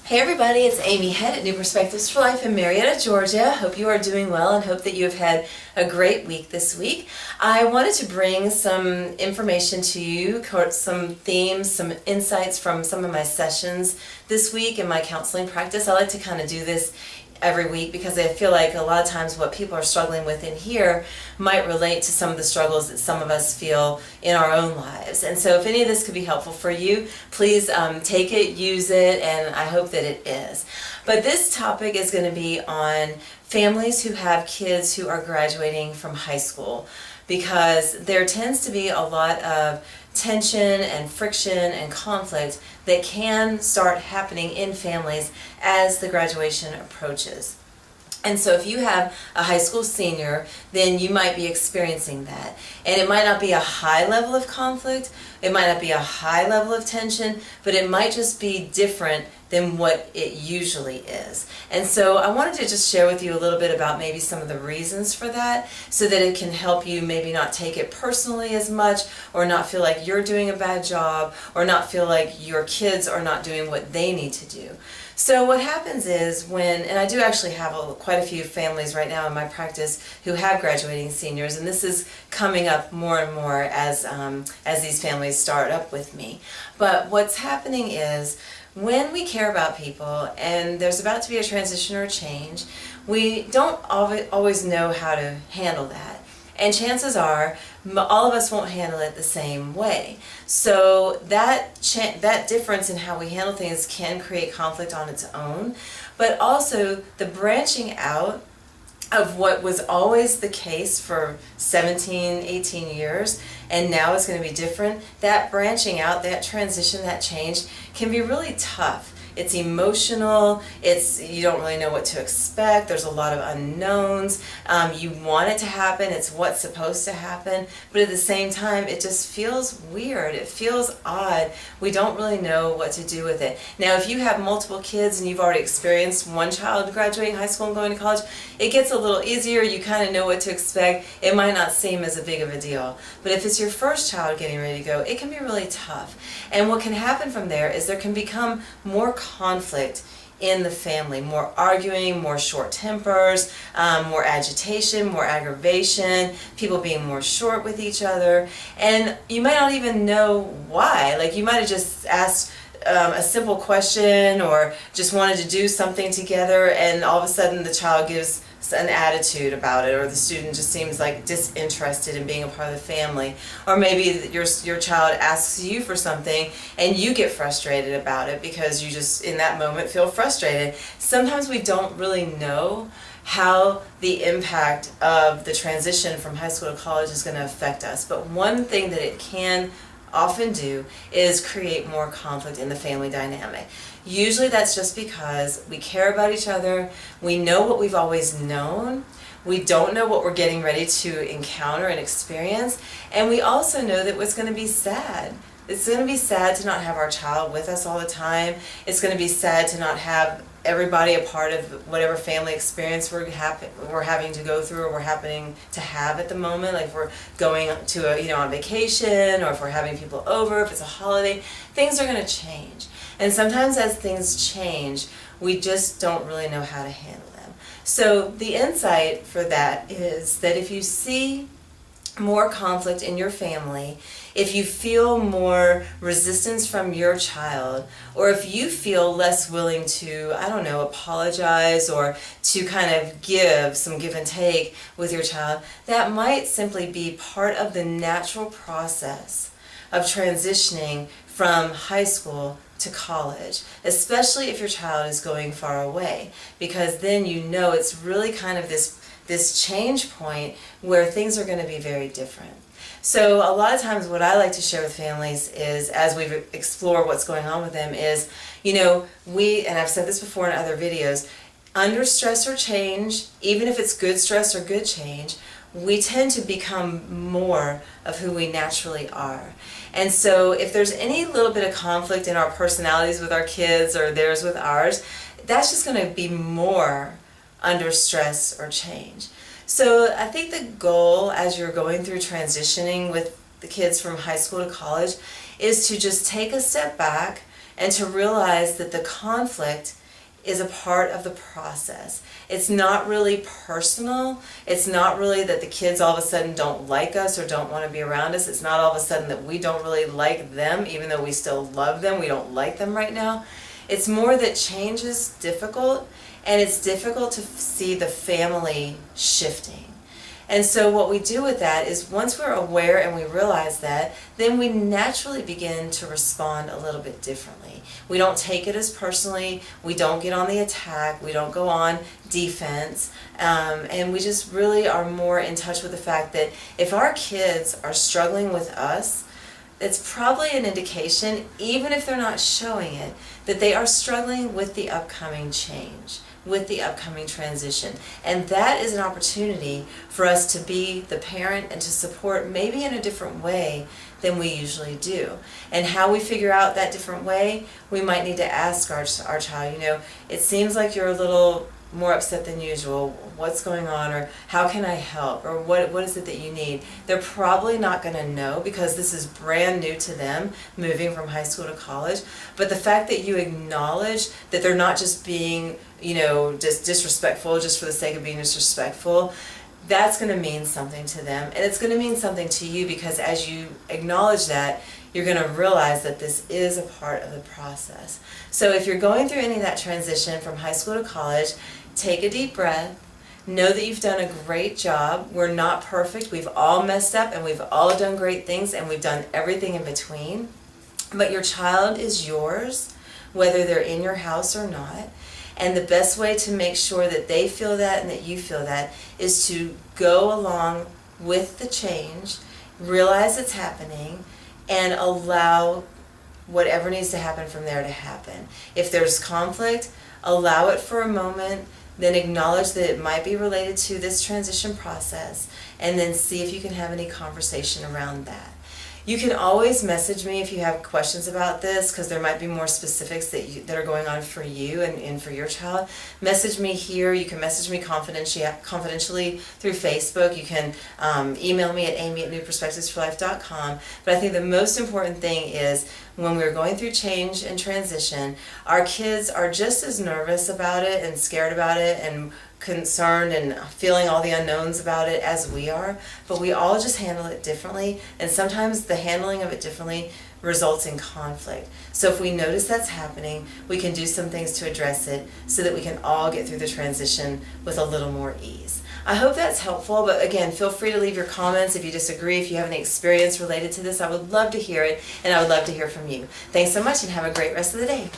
Hey everybody, it's Amy Head at New Perspectives for Life in Marietta, Georgia. Hope you are doing well and hope that you have had a great week this week. I wanted to bring some information to you, some themes, some insights from some of my sessions this week in my counseling practice. I like to kind of do this every week because I feel like a lot of times what people are struggling with in here might relate to some of the struggles that some of us feel in our own lives. And so if any of this could be helpful for you, please take it, use it, and I hope that it is. But this topic is going to be on families who have kids who are graduating from high school, because there tends to be a lot of tension and friction and conflict that can start happening in families as the graduation approaches. And so if you have a high school senior, then you might be experiencing that. And it might not be a high level of conflict, it might not be a high level of tension, but it might just be different than what it usually is. And so I wanted to just share with you a little bit about maybe some of the reasons for that, so that it can help you maybe not take it personally as much, or not feel like you're doing a bad job, or not feel like your kids are not doing what they need to do. So what happens is and I do actually have quite a few families right now in my practice who have graduating seniors, and this is coming up more and more as these families start up with me. But what's happening is, when we care about people and there's about to be a transition or a change, we don't always know how to handle that. And chances are, all of us won't handle it the same way. So that difference in how we handle things can create conflict on its own. But also, the branching out of what was always the case for 17, 18 years, and now it's going to be different, that branching out, that transition, that change can be really tough. It's emotional, you don't really know what to expect, there's a lot of unknowns, you want it to happen, it's what's supposed to happen, but at the same time it just feels weird, it feels odd, we don't really know what to do with it. Now if you have multiple kids and you've already experienced one child graduating high school and going to college, it gets a little easier, you kind of know what to expect, it might not seem as big of a deal. But if it's your first child getting ready to go, it can be really tough. And what can happen from there is there can become more conflict in the family, more arguing, more short tempers, more agitation, more aggravation, people being more short with each other, and you might not even know why. Like, you might have just asked a simple question or just wanted to do something together, and all of a sudden the child gives an attitude about it, or the student just seems like disinterested in being a part of the family, or maybe your child asks you for something and you get frustrated about it because you just in that moment feel frustrated. Sometimes we don't really know how the impact of the transition from high school to college is going to affect us, but one thing that it can often do is create more conflict in the family dynamic. Usually that's just because we care about each other, we know what we've always known, we don't know what we're getting ready to encounter and experience, and we also know that it's going to be sad. It's going to be sad to not have our child with us all the time. It's going to be sad to not have everybody a part of whatever family experience we're having to go through, or we're happening to have at the moment. Like if we're going to on vacation, or if we're having people over, if it's a holiday, things are going to change. And sometimes as things change, we just don't really know how to handle them. So the insight for that is that if you see more conflict in your family, if you feel more resistance from your child, or if you feel less willing to, apologize, or to kind of give some give and take with your child, that might simply be part of the natural process of transitioning from high school to college, especially if your child is going far away, because then it's really kind of this change point where things are going to be very different. So a lot of times what I like to share with families is, as we explore what's going on with them, is, and I've said this before in other videos, under stress or change, even if it's good stress or good change, we tend to become more of who we naturally are. And so if there's any little bit of conflict in our personalities with our kids or theirs with ours, that's just going to be more under stress or change. So I think the goal as you're going through transitioning with the kids from high school to college is to just take a step back and to realize that the conflict is a part of the process. It's not really personal. It's not really that the kids all of a sudden don't like us or don't want to be around us. It's not all of a sudden that we don't really like them, even though we still love them. We don't like them right now. It's more that change is difficult, and it's difficult to see the family shifting. And so what we do with that is once we're aware and we realize that, then we naturally begin to respond a little bit differently. We don't take it as personally, we don't get on the attack, we don't go on defense, and we just really are more in touch with the fact that if our kids are struggling with us, it's probably an indication, even if they're not showing it, that they are struggling with the upcoming change, with the upcoming transition. And that is an opportunity for us to be the parent and to support maybe in a different way than we usually do. And how we figure out that different way, we might need to ask our child, it seems like you're a little more upset than usual. What's going on? Or how can I help? Or what is it that you need? They're probably not going to know because this is brand new to them, moving from high school to college. But the fact that you acknowledge that they're not just being, just disrespectful just for the sake of being disrespectful, that's going to mean something to them. And it's going to mean something to you because as you acknowledge that, you're going to realize that this is a part of the process. So if you're going through any of that transition from high school to college, take a deep breath. Know that you've done a great job. We're not perfect. We've all messed up and we've all done great things and we've done everything in between. But your child is yours, whether they're in your house or not. And the best way to make sure that they feel that and that you feel that is to go along with the change, realize it's happening, and allow whatever needs to happen from there to happen. If there's conflict, allow it for a moment, then acknowledge that it might be related to this transition process, and then see if you can have any conversation around that. You can always message me if you have questions about this, because there might be more specifics that are going on for you and for your child. Message me here. You can message me confidentially through Facebook. You can email me at amy@newperspectivesforlife.com. But I think the most important thing is when we're going through change and transition, our kids are just as nervous about it and scared about it and concerned and feeling all the unknowns about it as we are, but we all just handle it differently, and sometimes the handling of it differently results in conflict. So if we notice that's happening, we can do some things to address it so that we can all get through the transition with a little more ease. I hope that's helpful, but again, feel free to leave your comments if you disagree, if you have any experience related to this. I would love to hear it, and I would love to hear from you. Thanks so much, and have a great rest of the day.